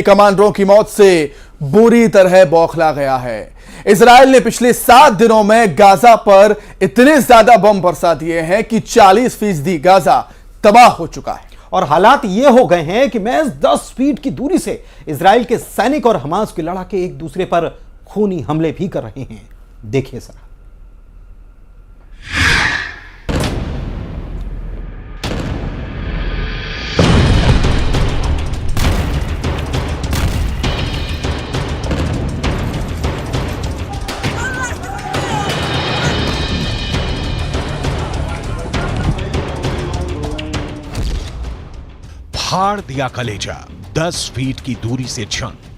कमांडरों की मौत से बुरी तरह बौखला गया है। इजराइल ने पिछले 7 दिनों में गाजा पर इतने ज्यादा बम बरसा दिए हैं कि 40% गाजा तबाह हो चुका है। और हालात ये हो गए हैं कि महज 10 फीट की दूरी से इजराइल के सैनिक और हमास के लड़ाके एक दूसरे पर खूनी हमले भी कर रहे हैं। देखिए सर। फाड़ दिया कलेजा, 10 फीट की दूरी से जंग।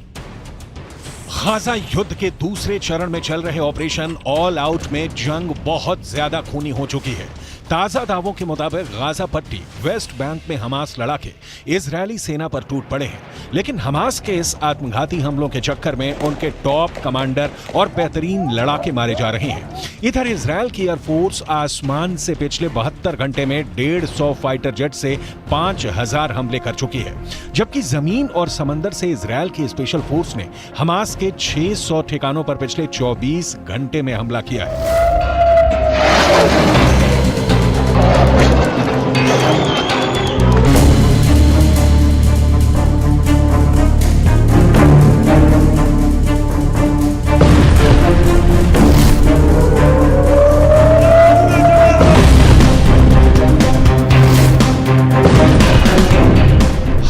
गाजा युद्ध के दूसरे चरण में चल रहे ऑपरेशन ऑल आउट में जंग बहुत ज्यादा खूनी हो चुकी है। ताजा दावों के मुताबिक गाजा पट्टी वेस्ट बैंक में हमास लड़ाके इजरायली सेना पर टूट पड़े हैं, लेकिन हमास के इस आत्मघाती हमलों के चक्कर में उनके टॉप कमांडर और बेहतरीन लड़ाके मारे जा रहे हैं। इधर इजरायल की एयरफोर्स आसमान से पिछले 72 घंटे में 150 फाइटर जेट से 5000 हमले कर चुकी है, जबकि जमीन और समंदर से इजरायल की स्पेशल फोर्स ने हमास के 600 ठिकानों पर पिछले 24 घंटे में हमला किया है।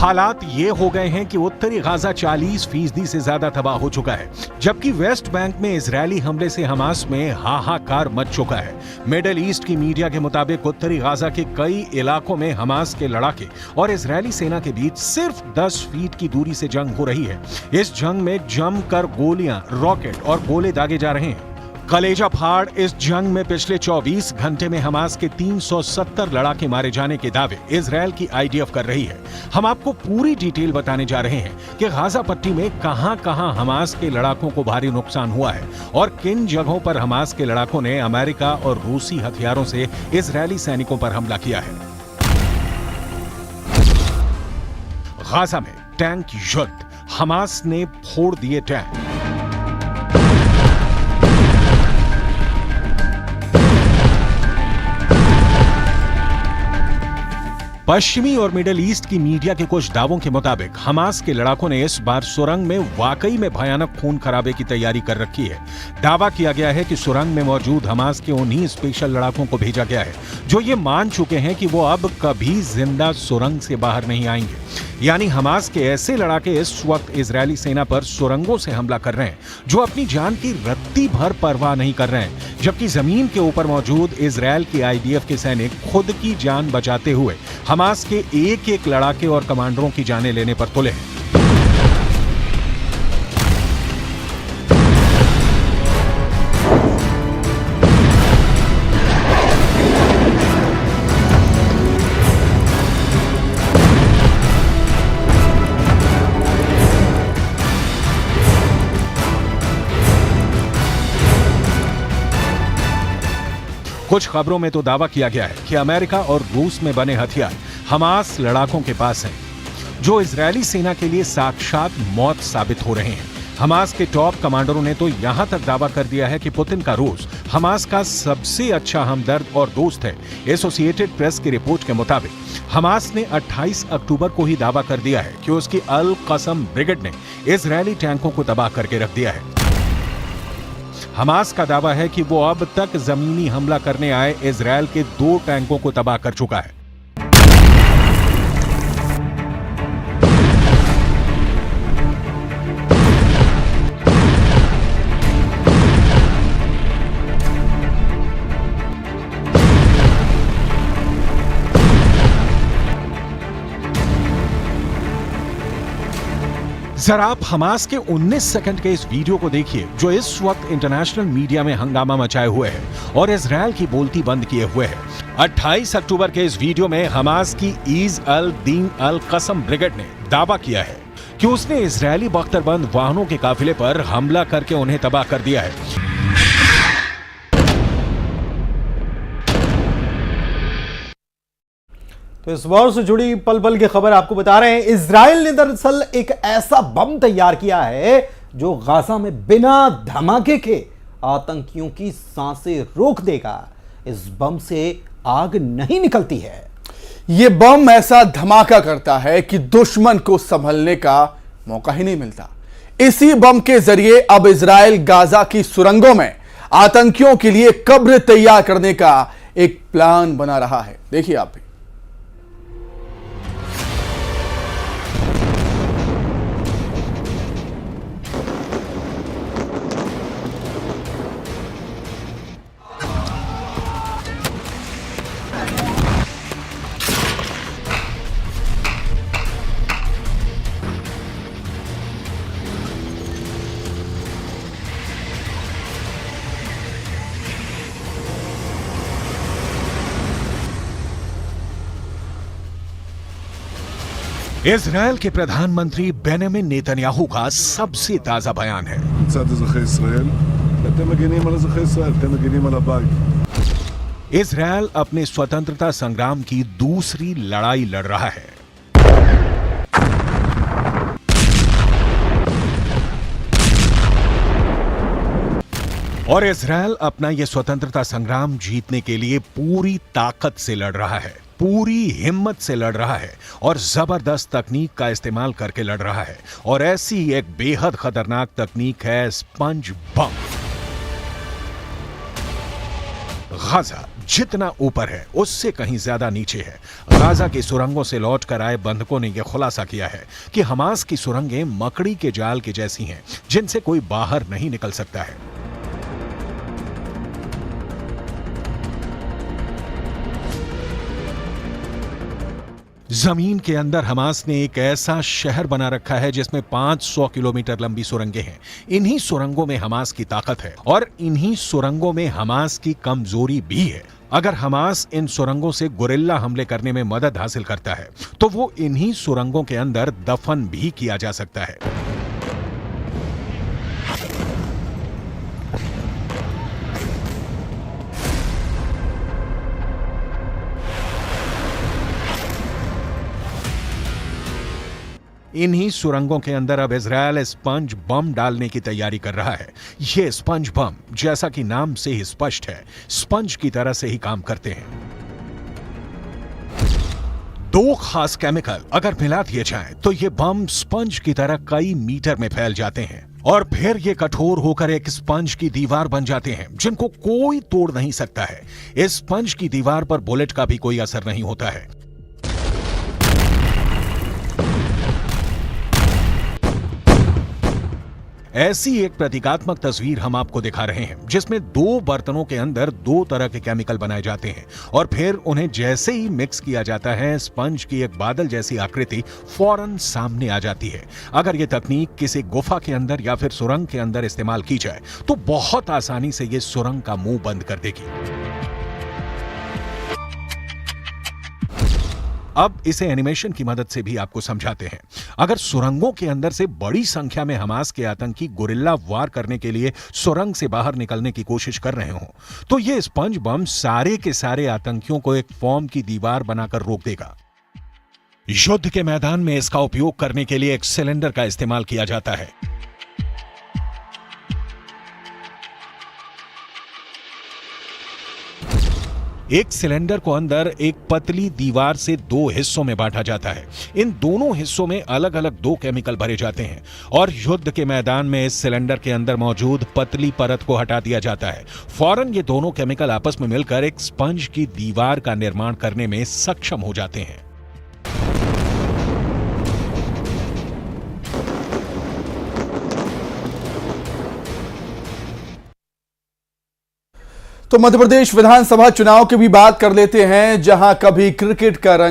हालात ये हो गए हैं कि उत्तरी गाजा 40% से ज्यादा तबाह हो चुका है, जबकि वेस्ट बैंक में इजरायली हमले से हमास में हाहाकार मच चुका है। मिडिल ईस्ट की मीडिया के मुताबिक उत्तरी गाजा के कई इलाकों में हमास के लड़ाके और इजरायली सेना के बीच सिर्फ 10 फीट की दूरी से जंग हो रही है। इस जंग में जमकर गोलियां, रॉकेट और गोले दागे जा रहे हैं। कलेजा फाड़ इस जंग में पिछले 24 घंटे में हमास के 370 लड़ाके मारे जाने के दावे इजरायल की आईडीएफ कर रही है। हम आपको पूरी डिटेल बताने जा रहे हैं कि गाजा पट्टी में कहां-कहां हमास के लड़ाकों को भारी नुकसान हुआ है और किन जगहों पर हमास के लड़ाकों ने अमेरिका और रूसी हथियारों से इजरायली सैनिकों पर हमला किया है। गाजा में टैंक युद्ध, हमास ने फोड़ दिए टैंक। पश्चिमी और मिडिल ईस्ट की मीडिया के कुछ दावों के मुताबिक हमास के लड़ाकों ने इस बार सुरंग में वाकई में भयानक खून खराबे की तैयारी कर रखी है। दावा किया गया है कि सुरंग में मौजूद हमास के उन्हीं स्पेशल लड़ाकों को भेजा गया है जो ये मान चुके हैं कि वो अब कभी जिंदा सुरंग से बाहर नहीं आएंगे। यानी हमास के ऐसे लड़ाके इस वक्त इजरायली सेना पर सुरंगों से हमला कर रहे हैं जो अपनी जान की रत्ती भर परवाह नहीं कर रहे हैं, जबकि जमीन के ऊपर मौजूद इजरायल के आईडीएफ के सैनिक खुद की जान बचाते हुए हमास के एक-एक लड़ाके और कमांडरों की जानें लेने पर तुले हैं। कुछ खबरों में तो दावा किया गया है कि अमेरिका और रूस में बने हथियार हमास लड़ाकों के पास हैं, जो इजरायली सेना के लिए साक्षात मौत साबित हो रहे हैं। हमास के टॉप कमांडरों ने तो यहां तक दावा कर दिया है कि पुतिन का रूस हमास का सबसे अच्छा हमदर्द और दोस्त है। एसोसिएटेड प्रेस की रिपोर्ट के मुताबिक हमास ने 28 अक्टूबर को ही दावा कर दिया है कि उसकी अल कसम ब्रिगेड ने इजरायली टैंकों को तबाह करके रख दिया है। हमास का दावा है कि वो अब तक जमीनी हमला करने आए इजरायल के 2 टैंकों को तबाह कर चुका है। जरा आप हमास के 19 सेकंड के इस वीडियो को देखिए जो इस वक्त इंटरनेशनल मीडिया में हंगामा मचाए हुए है और इजरायल की बोलती बंद किए हुए है। 28 अक्टूबर के इस वीडियो में हमास की ईज अल दीन अल कसम ब्रिगेड ने दावा किया है कि उसने इजरायली बख्तरबंद वाहनों के काफिले पर हमला करके उन्हें तबाह कर दिया है। तो इस वॉर से जुड़ी पल पल की खबर आपको बता रहे हैं। इजराइल ने दरअसल एक ऐसा बम तैयार किया है जो गाजा में बिना धमाके के आतंकियों की सांसें रोक देगा। इस बम से आग नहीं निकलती है। यह बम ऐसा धमाका करता है कि दुश्मन को संभलने का मौका ही नहीं मिलता। इसी बम के जरिए अब इजराइल गाजा की सुरंगों में आतंकियों के लिए कब्र तैयार करने का एक प्लान बना रहा है। देखिए आप भी। इजरायल के प्रधानमंत्री बेंजामिन नेतन्याहू का सबसे ताजा बयान है। מצד אזרחי ישראל, אתם מגינים על אזרחי ישראל, אתם מגינים על הבית। इजरायल अपने स्वतंत्रता संग्राम की दूसरी लड़ाई लड़ रहा है। और इजरायल अपना यह स्वतंत्रता संग्राम जीतने के लिए पूरी ताकत से लड़ रहा है, पूरी हिम्मत से लड़ रहा है और जबरदस्त तकनीक का इस्तेमाल करके लड़ रहा है। और ऐसी एक बेहद खतरनाक तकनीक है स्पंज बम। गाजा जितना ऊपर है उससे कहीं ज्यादा नीचे है। गाजा की सुरंगों से लौटकर आए बंधकों ने यह खुलासा किया है कि हमास की सुरंगें मकड़ी के जाल की जैसी हैं, जिनसे कोई बाहर नहीं निकल सकता है। जमीन के अंदर हमास ने एक ऐसा शहर बना रखा है जिसमें 500 किलोमीटर लंबी सुरंगें हैं। इन्हीं सुरंगों में हमास की ताकत है और इन्हीं सुरंगों में हमास की कमजोरी भी है। अगर हमास इन सुरंगों से गुरिल्ला हमले करने में मदद हासिल करता है तो वो इन्हीं सुरंगों के अंदर दफन भी किया जा सकता है। इन्हीं सुरंगों के अंदर अब इजरायल स्पंज बम डालने की तैयारी कर रहा है। यह स्पंज बम, जैसा कि नाम से ही स्पष्ट है, स्पंज की तरह से ही काम करते हैं। दो खास केमिकल अगर मिला दिए जाएं तो ये बम स्पंज की तरह कई मीटर में फैल जाते हैं और फिर ये कठोर होकर एक स्पंज की दीवार बन जाते हैं जिनको कोई तोड़ नहीं सकता है। इस स्पंज की दीवार पर बुलेट का भी कोई असर नहीं होता है। ऐसी एक प्रतीकात्मक तस्वीर हम आपको दिखा रहे हैं जिसमें दो बर्तनों के अंदर दो तरह के केमिकल बनाए जाते हैं और फिर उन्हें जैसे ही मिक्स किया जाता है स्पंज की एक बादल जैसी आकृति फौरन सामने आ जाती है। अगर यह तकनीक किसी गुफा के अंदर या फिर सुरंग के अंदर इस्तेमाल की जाए तो बहुत आसानी से यह सुरंग का मुंह बंद कर देगी। अब इसे एनिमेशन की मदद से भी आपको समझाते हैं। अगर सुरंगों के अंदर से बड़ी संख्या में हमास के आतंकी गुरिल्ला वार करने के लिए सुरंग से बाहर निकलने की कोशिश कर रहे हो तो यह स्पंज बम सारे के सारे आतंकियों को एक फॉर्म की दीवार बनाकर रोक देगा। युद्ध के मैदान में इसका उपयोग करने के लिए एक सिलेंडर का इस्तेमाल किया जाता है। एक सिलेंडर को अंदर एक पतली दीवार से दो हिस्सों में बांटा जाता है। इन दोनों हिस्सों में अलग अलग दो केमिकल भरे जाते हैं और युद्ध के मैदान में इस सिलेंडर के अंदर मौजूद पतली परत को हटा दिया जाता है। फौरन ये दोनों केमिकल आपस में मिलकर एक स्पंज की दीवार का निर्माण करने में सक्षम हो जाते हैं। तो मध्य प्रदेश विधानसभा चुनाव की भी बात कर लेते हैं, जहां कभी क्रिकेट का रंग